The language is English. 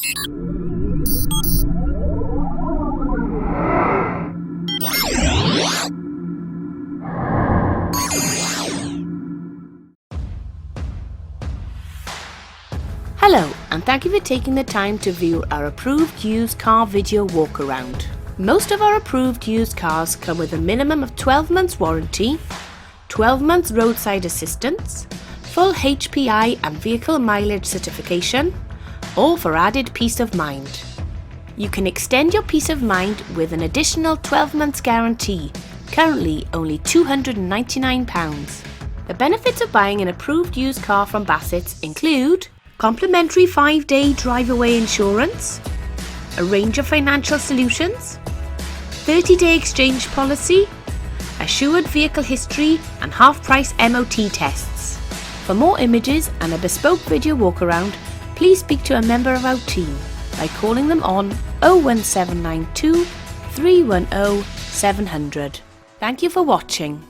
Hello, and thank you for taking the time to view our approved used car video walk-around. Most of our approved used cars come with a minimum of 12 months warranty, 12 months roadside assistance, full HPI and vehicle mileage certification, all for added peace of mind. You can extend your peace of mind with an additional 12 months guarantee, currently only £299. The benefits of buying an approved used car from Bassett's include complimentary 5-day drive-away insurance, a range of financial solutions, 30-day exchange policy, assured vehicle history and half-price MOT tests. For more images and a bespoke video walk-around, please speak to a member of our team by calling them on 01792 310 700. Thank you for watching.